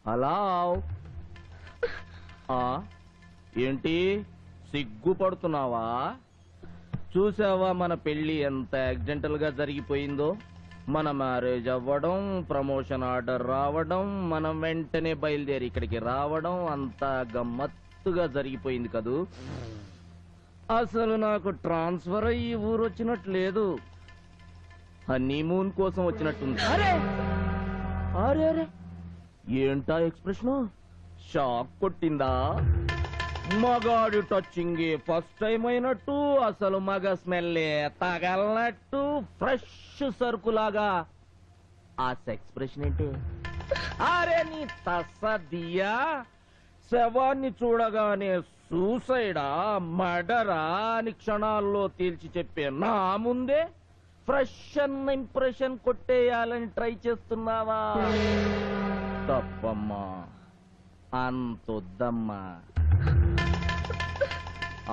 Hello ఏంటి సిగ్గుపడుతున్నావా? చూసావా మన పెళ్లి ఎంత యాక్సిడెంటల్ గా జరిగిపోయిందో? మన మ్యారేజ్ అవ్వడం, ప్రమోషన్ ఆర్డర్ రావడం, మనం వెంటనే బయలుదేరి ఇక్కడికి రావడం అంతా గమ్మత్తుగా జరిగిపోయింది కదూ. అసలు నాకు ట్రాన్స్ఫర్ అయ్యి ఊరు వచ్చినట్టు లేదు, హనీమూన్ కోసం వచ్చినట్టుంది. అరే అరే అరే ఏంటా ఎక్స్ప్రెషన్? షాక్ కొట్టిందా? మగాడి టచింగ్ ఫస్ట్ టైం అయినట్టు, అసలు మగ స్మెల్లే తగలనట్టు, ఫ్రెష్ సరుకులాగా. ఆ ఎక్స్ప్రెషన్ ఏంటి? అరే నీ తస్సదియా, శవాన్ని చూడగానే సూసైడా మర్డరా అని క్షణాల్లో తేల్చి చెప్పే నా ముందే ఫ్రెష్ అన్న ఇంప్రెషన్ కొట్టేయాలని ట్రై చేస్తున్నావా? తప్పమ్మా, అంతొద్దమ్మా.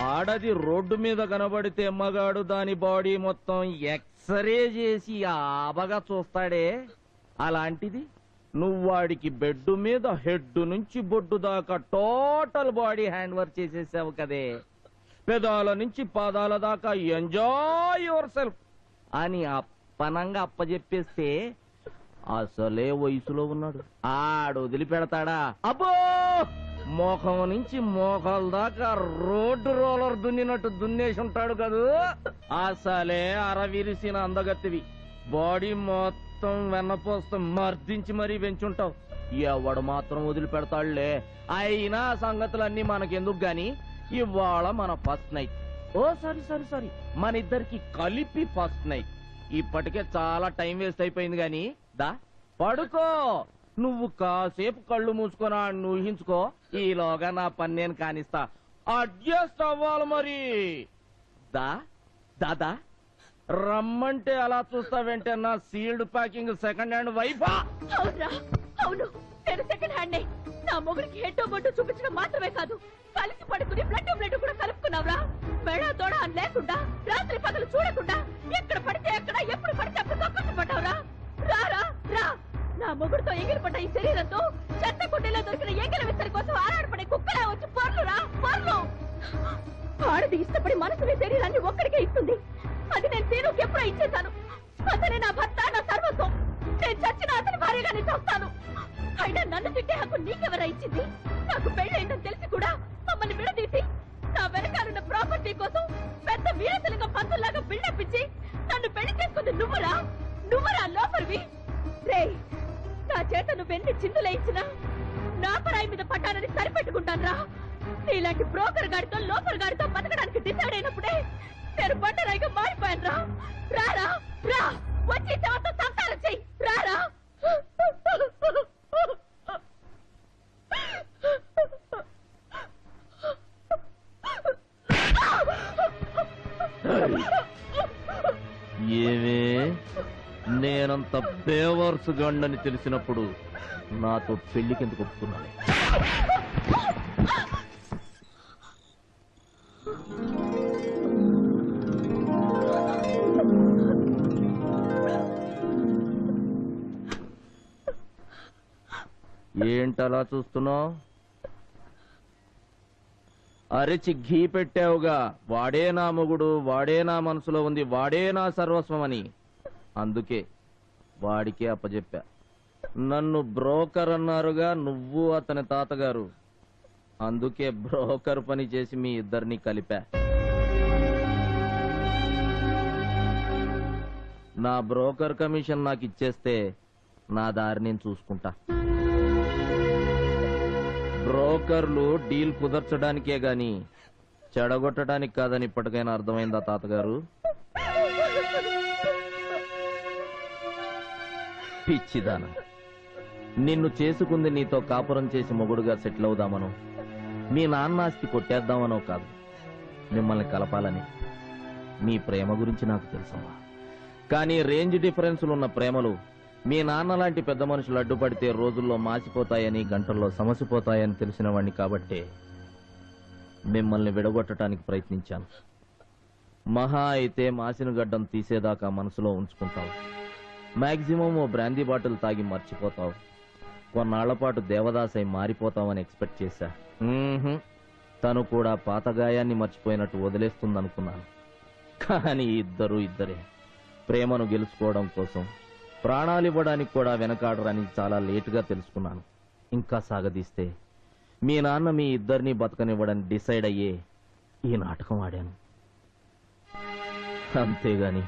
ఆడది రోడ్డు మీద కనబడితే మగాడు దాని బాడీ మొత్తం ఎక్స్రే చేసి ఆబగా చూస్తాడే, అలాంటిది నువ్వు వాడికి బెడ్ మీద హెడ్ నుంచి బొడ్డు దాకా టోటల్ బాడీ హ్యాండ్ వర్క్ చేసేసావు కదే. పెదాల నుంచి పాదాల దాకా ఎంజాయ్ యువర్ సెల్ఫ్ అని అప్పనంగా అప్పజెప్పేస్తే అసలే వయసులో ఉన్నాడు, ఆడు వదిలిపెడతాడా? అబ్బో, మోఖం నుంచి మోకాల దాకా రోడ్డు రోలర్ దున్నినట్టు దున్నేసి ఉంటాడు కదూ. అసలే అరవిరిసిన అందగత్తివి, బాడీ మొత్తం వెన్నపోస్తం మర్దించి మరీ పెంచుంటావు. ఎవడు మాత్రం వదిలిపెడతాడులే. అయినా సంగతులన్నీ మనకెందుకు గాని, ఇవాళ మన ఫస్ట్ నైట్. ఓ సారీ, మన ఇద్దరికి కలిపి ఫస్ట్ నైట్. ఇప్పటికే చాలా టైం వేస్ట్ అయిపోయింది గాని దా పడుకో. నువ్వు కాసేపు కళ్ళు మూసుకొని ఆడిని ఊహించుకో, ఈలోగా నా పని నేను కానిస్తా. అడ్జస్ట్ అవ్వాలి మరి. దా దాదా రమ్మంటే అలా చూస్తావేంటే? నా సీల్డ్ ప్యాకింగ్ సెకండ్ హ్యాండ్ వైఫా? అవును, నేను సెకండ్ హ్యాండ్. నా మొగుడికి హెడ్ బొట్టు చూపించడం మాత్రమే కాదు, కలిసి పడుకుని బ్లడ్ కూడా కలుపుకున్నావురా. మెడ తోడ అని లేకుండా, రాత్రి పగలు చూడకుండా, ఎక్కడ పడితే ఎక్కడ, ఎప్పుడు పడితే అప్పుడు తొక్కట్టు పడ్డావురా. రారా రా, నా మొగుడితో ఎగిరిపడ్డ ఈ శరీరంతో చెత్త కుండీలో దొరికిన ఎంగిల విస్తరి కోసం ఆరాడపడే కుక్కలా వచ్చి పర్లురా పర్లు. ఆడది ఇష్టపడి మనసుని శరీరాన్ని ఒక్కడికే ఇస్తుంది. అది నేను తీరుకి ఎప్పుడో ఇచ్చేశాను. అతనే నా భర్త, నా సర్వస్వం. నేను చచ్చిన అతని భార్యగానే చూస్తాను. అయినా నన్ను తిట్టే హక్కు నీకెవరా ఇచ్చింది? నాకు పెళ్ళైందని తెలిసి కూడా మమ్మల్ని విడదీసి నా వెనకాలన్న ప్రాపర్టీ కోసం పెద్ద వీరశలింగ పంతుల్లాగా బిల్డప్పించి నన్ను పెళ్లి చేసుకుంది నువ్వురా లోపలివి. రే, నా చేత నువ్వెన్ని చిందులేయించినా నా పరాయి మీద పట్టానని సరిపెట్టుకుంటాను రా. ఇలాంటి బ్రోకర్ గాడితో లోపర్ గాడితో బతకడానికి డిసైడ్ అయినప్పుడే నేను బండరాయిగా మారిపోయాను రా. రారా రా, వచ్చి ఎవరితో సంతానం చెయ్యి. రారా. ఏమే, నేనంత బేవర్స్ గండని తెలిసినప్పుడు నాతో పెళ్లికెందుకు ఒప్పుకున్నాను? ఏంటలా చూస్తున్నావు? అరిచి ఘీ పెట్టావుగా, వాడే నా మొగుడు, వాడే నా మనసులో ఉంది, వాడే నా సర్వస్వం అని. అందుకే వాడికే అప్పచెప్పా. నన్ను బ్రోకర్ అన్నారుగా నువ్వు అతని తాతగారు, అందుకే బ్రోకర్ పని చేసి మీ ఇద్దరిని కలిపా. నా బ్రోకర్ కమిషన్ నాకు ఇచ్చేస్తే నా దారి నేను చూసుకుంటా. బ్రోకర్లు డీల్ కుదర్చడానికే గాని చెడగొట్టడానికి కాదని ఇప్పటికైనా అర్థమైందా తాతగారు? పిచ్చిదానా, నిన్ను చేసుకుంది నీతో కాపురం చేసి మొగుడుగా సెటిల్ అవుదామనో, మీ నాన్న ఆస్తి కొట్టేద్దామనో కాదు, మిమ్మల్ని కలపాలని. మీ ప్రేమ గురించి నాకు తెలుసమ్మా, కానీ రేంజ్ డిఫరెన్స్లున్న ప్రేమలు మీ నాన్న లాంటి పెద్ద మనుషులు అడ్డుపడితే రోజుల్లో మాసిపోతాయని, గంటల్లో సమసిపోతాయని తెలిసిన వాడిని కాబట్టే మిమ్మల్ని విడగొట్టడానికి ప్రయత్నించాను. మహా అయితే మాసిన గడ్డం తీసేదాకా మనసులో ఉంచుకుంటావు, మాక్సిమం ఓ బ్రాందీ బాటిల్ తాగి మర్చిపోతావు. కొన్నాళ్ల పాటు దేవదాసై మారిపోతామని ఎక్స్పెక్ట్ చేశా. తను కూడా పాత గాయాన్ని మర్చిపోయినట్టు వదిలేస్తుందనుకున్నాను. కానీ ఇద్దరు ఇద్దరే. ప్రేమను గెలుచుకోవడం కోసం ప్రాణాలివ్వడానికి కూడా వెనకాడరని చాలా లేటుగా తెలుసుకున్నాను. ఇంకా సాగదీస్తే మీ నాన్న మీ ఇద్దరిని బతకనివ్వడని డిసైడ్ అయ్యే ఈ నాటకం ఆడాను. అంతేగాని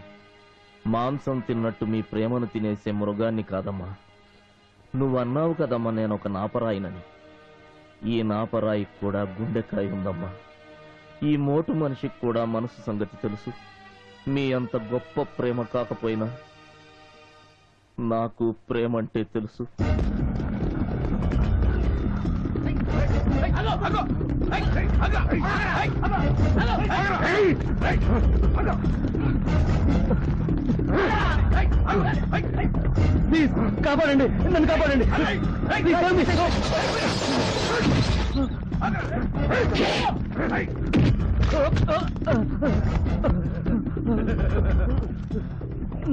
మాంసం తిన్నట్టు మీ ప్రేమను తినేసే మృగాన్ని కాదమ్మా. నువ్వన్నావు కదమ్మా నేను ఒక నాపరాయినని. ఈ నాపరాయి కూడా గుండెకాయ ఉందమ్మా. ఈ మోటు మనిషికి కూడా మనసు సంగతి తెలుసు. మీ అంత గొప్ప ప్రేమ కాకపోయినా నాకు ప్రేమ అంటే తెలుసు. ప్లీజ్ కాపాడండి, నన్ను కాపాడండి.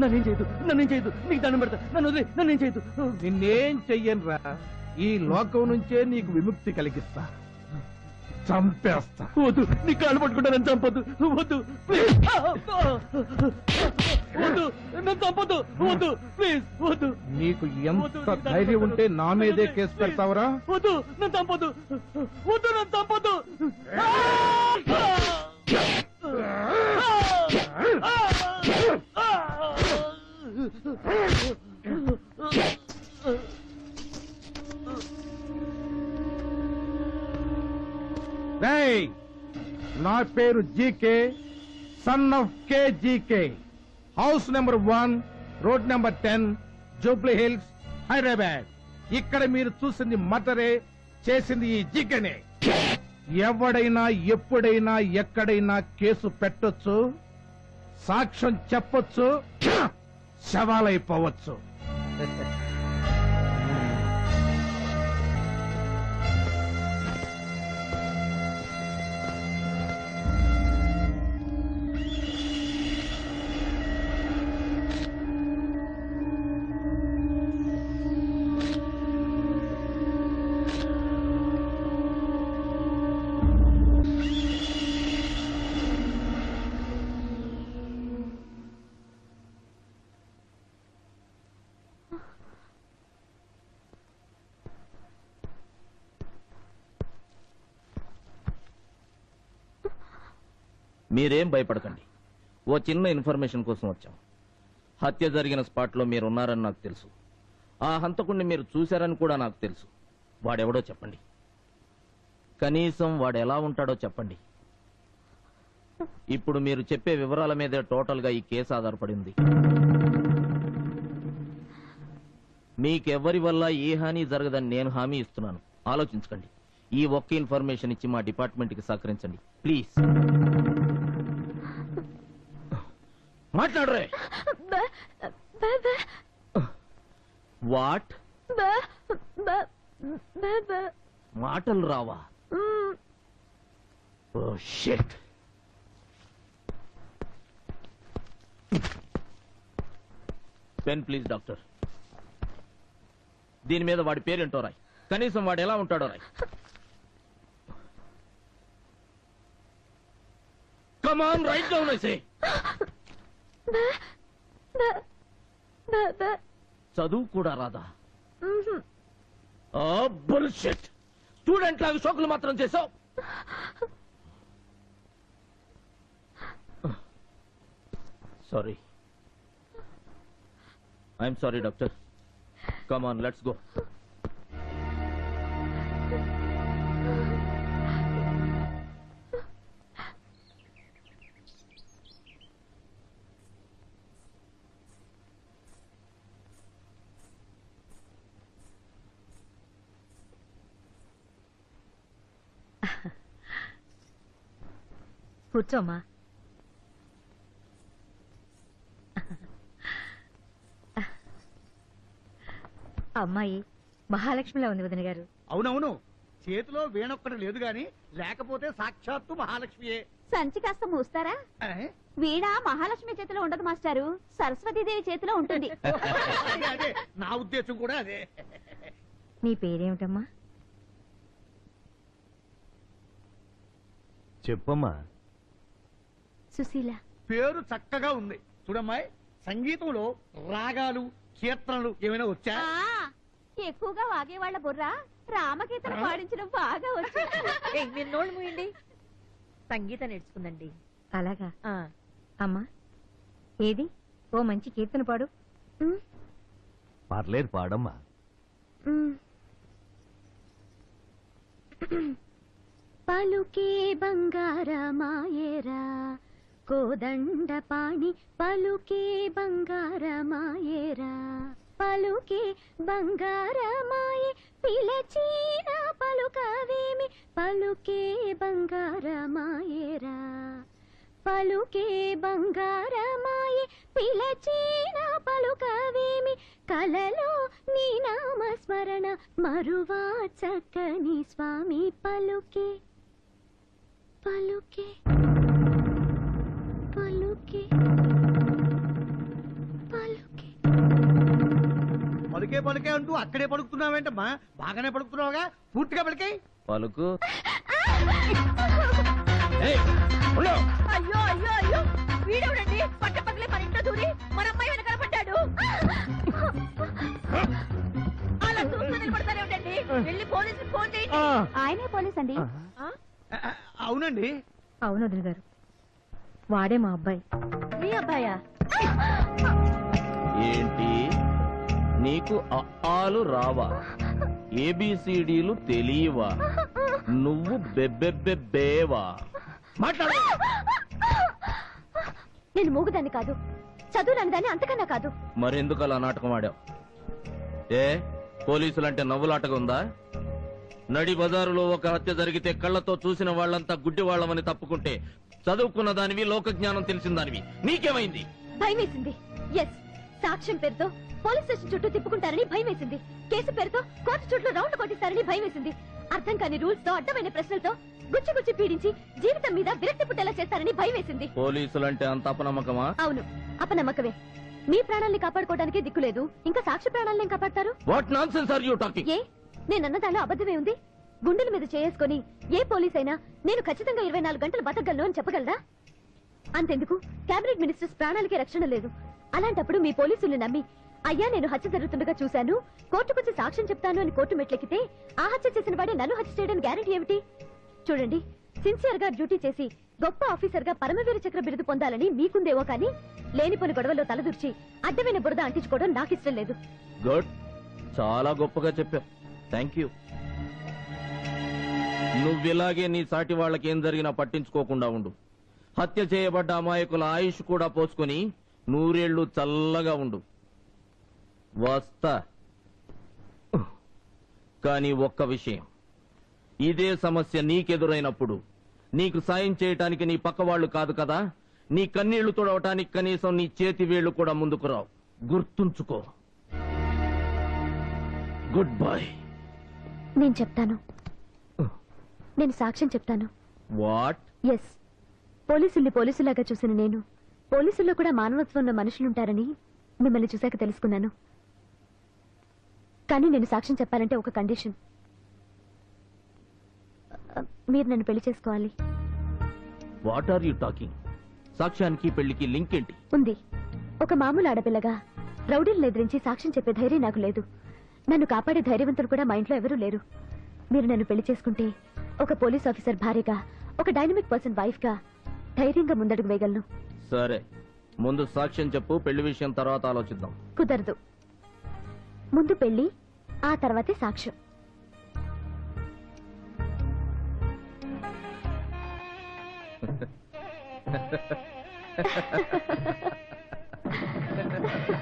నన్నేం చేయదు, నీకు దండం పెడతా. నన్ను వదిలే, నన్నేం చేయదు. నిన్నేం చెయ్యనురా. ఈ లోకం నుంచే నీకు విముక్తి కలిగిస్తా. చంపేస్తా. వద్దు, నీ కాళ్ళు పట్టుకుంటా, నన్ను చంపొద్దు. వద్దు ప్లీజ్, వద్దు, నన్ను చంపొద్దు. వద్దు ప్లీజ్, వద్దు. నీకు ఎంత ధైర్యం ఉంటే నా మీదే కేసు పెడతావురా? వద్దు, నన్ను చంపొద్దు. వద్దు, నన్ను చంపొద్దు. రేయ్, నా పేరు GK, son of KGK. House number 1, road number 10, Jubilee Hills, Hyderabad. ఇక్కడ మీరు చూసింది మటరే, చేసింది ఈ జీకేనే. ఎవడైనా ఎప్పుడైనా ఎక్కడైనా కేసు పెట్టొచ్చు, సాక్ష్యం చెప్పొచ్చు, శవాలైపోవచ్చు. మీరేం భయపడకండి. ఓ చిన్న ఇన్ఫర్మేషన్ కోసం వచ్చాం. హత్య జరిగిన స్పాట్లో మీరున్నారని నాకు తెలుసు. ఆ హంతకుణ్ణి మీరు చూశారని కూడా నాకు తెలుసు. వాడెవడో చెప్పండి. కనీసం వాడు ఎలా ఉంటాడో చెప్పండి. ఇప్పుడు మీరు చెప్పే వివరాల మీదే టోటల్గా ఈ కేసు ఆధారపడి ఉంది. మీకెవ్వరి వల్ల ఏ హాని జరగదని నేను హామీ ఇస్తున్నాను. ఆలోచించకండి. ఈ ఒక్క ఇన్ఫర్మేషన్ ఇచ్చి మా డిపార్ట్మెంట్కి సహకరించండి ప్లీజ్. మాట్లాడరే. వాట్? మాటలు రావా? Oh shit. Pen please doctor. దీని మీద వాడి పేరేంటో రాయ్. కనీసం వాడు ఎలా ఉంటాడో రాయ్. Come on, write down I say. చదువు కూడా రాదా? బుల్షిట్. స్టూడెంట్ లాగా షోకులు మాత్రం చేసావు. Sorry. I'm sorry doctor. Come on, let's go. కూర్చోమ్మా. అమ్మాయి మహాలక్ష్మిలా ఉంది వదిన గారు. అవునవును, చేతిలో వీణొక్కటి లేదు గాని లేకపోతే సాక్షాత్తు మహాలక్ష్మియే. సంచి కాస్త మూస్తారా? వీణ మహాలక్ష్మి చేతిలో ఉండదు మాస్టారు, సరస్వతీదేవి చేతిలో ఉంటుంది. అదే నా ఉద్దేశం కూడా అదే. నీ పేరేమిటమ్మా? చెప్పమ్మా. సుశీల. పేరు చక్కగా ఉంది. చూడమ్మాయి, సంగీతంలో రాగాలు కీర్తనలు ఏమైనా వచ్చా? ఎక్కువగా వాగేవాళ్ల బుర్ర రామకీర్తన పాడించడం బాగా వచ్చు. మీరు నోళ్ళు మూయండి. సంగీతం నేర్చుకుందండి. అలాగా? అమ్మా, ఏది ఓ మంచి కీర్తన పాడు. పర్లేదు, పాడమ్మా. పలుకే బంగారమాయేరా కోదండ పాణి, పలుకే బంగారమాయేరా, పలుకే బంగారమాయే పిలచీన పలుకవేమి, పలుకే బంగారమాయేరా, పలుకే బంగారమాయే పిలచీన పలుకవేమి, కలలో నీ నామస్మరణ మరువా చక్కని స్వామి, పలుకే పలుకే పలుకే పలుకే. పలుకే పలుకే అంటూ అక్కడే పలుకుతున్నావేంటమ్మా? బాగానే పలుకుతున్నావుగా, పూర్తిగా పలికే. పలుకు. అయ్యో అయ్యో అయ్యో, వీడెవడండి పట్ట పగలే మన ఇంట్లో దూరి మన అమ్మాయి వెనకాల పడ్డాడు. అలా చూస్తూ నిలబడతారేమిటండి? వెళ్ళి పోలీసులకు ఫోన్ చేయండి. ఆయనే పోలీస్ అండి. అవునండి. అవును వదిన గారు, వాడే మా అబ్బాయి. మీ అబ్బాయా? ఏంటి, నీకు ఆలు రావా? ఏబిసిడీలు తెలియవా? నువ్వు బెబ్బెబ్బెబ్బేవా? మాట్లాడు. నేను మూగుదాన్ని కాదు, చదువురాని దాన్ని అంతకన్నా కాదు. మరెందుకు అలా నాటకం ఆడావు? ఏ పోలీసులంటే నవ్వులాటగా ఉందా? నడి బజారులో ఒక హత్య జరిగితే కళ్లతో చూసిన వాళ్ళంతా గుడ్డి వాళ్ళమని తప్పుకుంటే, చదువుకున్న దానివి, లోక జ్ఞానం తెలిసిన దానివి, నీకేమైంది? భయం వేసింది. ఎస్, సాక్ష్యం పేరుతో పోలీస్ స్టేషన్ చుట్టూ తిప్పుకుంటారని భయం వేసింది. కేసు పేరుతో కోర్టు చుట్టూ రౌండ్ కొట్టిస్తారని భయం వేసింది. అర్థం కాని రూల్స్ తో, అడ్డమైన ప్రశ్నలతో గుచ్చి గుచ్చి పీడించి జీవితం మీద విరక్తి పుట్టేలా చేస్తారని భయం వేసింది. పోలీసులంటే అంత అపనమ్మకమా? అవును, అపనమ్మకమే. మీ ప్రాణాల్ని కాపాడుకోవడానికి దిక్కులేదు, ఇంకా సాక్షి ప్రాణాలను కాపాడతారు? What nonsense are you talking? ఏ, నేనన్న దానిలో అబద్ధమే ఉంది? గుండెల మీద చేసుకుని ఏ పోలీస్ అయినా నేను ఖచ్చితంగా 24 గంటలు బతకగలను అని చెప్పగలరా? అంతెందుకు, కేబినెట్ మినిస్టర్స్ ప్రాణాలకి రక్షణ లేదు. అలాంటప్పుడు మీ పోలీసుల్ని నమ్మి, అయ్యా నేను హత్య జరుగుతుండగా చూశాను, కోర్టుకొచ్చి సాక్ష్యం చెప్తాను అని కోర్టు మెట్లెక్కితే ఆ హత్య చేసిన వాడే నన్ను హత్య చేయడానికి గ్యారెంటీ ఏమిటి? చూడండి, సిన్సియర్ గా డ్యూటీ చేసి గొప్ప ఆఫీసర్ గా పరమవీర చక్ర బిరుదు పొందాలని మీకుందేవో కానీ, లేనిపోని గొడవల్లో తలదూర్చి అడ్డమైన బురద అంటించుకోవడం నాకు ఇష్టం లేదు. గుడ్, చాలా గొప్పగా చెప్పావు. Thank you. నువ్విలాగే నీ సాటి వాళ్ళకి ఏం జరిగినా పట్టించుకోకుండా ఉండు. హత్య చేయబడ్డ అమాయకుల ఆయుష్ కూడా పోసుకుని 100 ఏళ్లు చల్లగా ఉండు. వస్తా. కానీ ఒక్క విషయం, ఇదే సమస్య నీకెదురైనప్పుడు నీకు సాయం చేయటానికి నీ పక్క వాళ్ళు కాదు కదా, నీ కన్నీళ్లు తుడవటానికి కనీసం నీ చేతి వేళ్లు కూడా ముందుకు రావు. గుర్తుంచుకో. Good bye. నేను చెప్తాను, నేను సాక్ష్యం చెప్తాను. వాట్? ఎస్, పోలీసుల్ని పోలీసులాగా చూసిన నేను, పోలీసుల్లో కూడా మానవత్వం ఉన్న మనుషులుంటారని మిమ్మల్ని చూశాక తెలుసుకున్నాను. కానీ నేను సాక్ష్యం చెప్పాలంటే ఒక కండిషన్. మీరు నన్ను పెళ్లి చేసుకోవాలి. What are you talking? సాక్ష్యానికి పెళ్లికి లింక్ ఏంటి? ఉంది. ఒక మామూలు ఆడపిల్లగా రౌడీలను ఎదిరించి సాక్ష్యం చెప్పే ధైర్యం నాకు లేదు. నన్ను కాపాడే ధైర్యవంతులు కూడా మా ఇంట్లో ఎవరూ లేరు. మీరు నన్ను పెళ్లి చేసుకుంటే ఒక పోలీస్ ఆఫీసర్ భార్యగా, ఒక డైనమిక్ పర్సన్ వైఫ్ గా ధైర్యంగా ముందడుగు వేయగలను. సరే, ముందు సాక్ష్యం చెప్పు, పెళ్లి విషయం తర్వాత ఆలోచిద్దాం. కుదరదు. ముందు పెళ్లి, ఆ తర్వాతే సాక్ష్యం.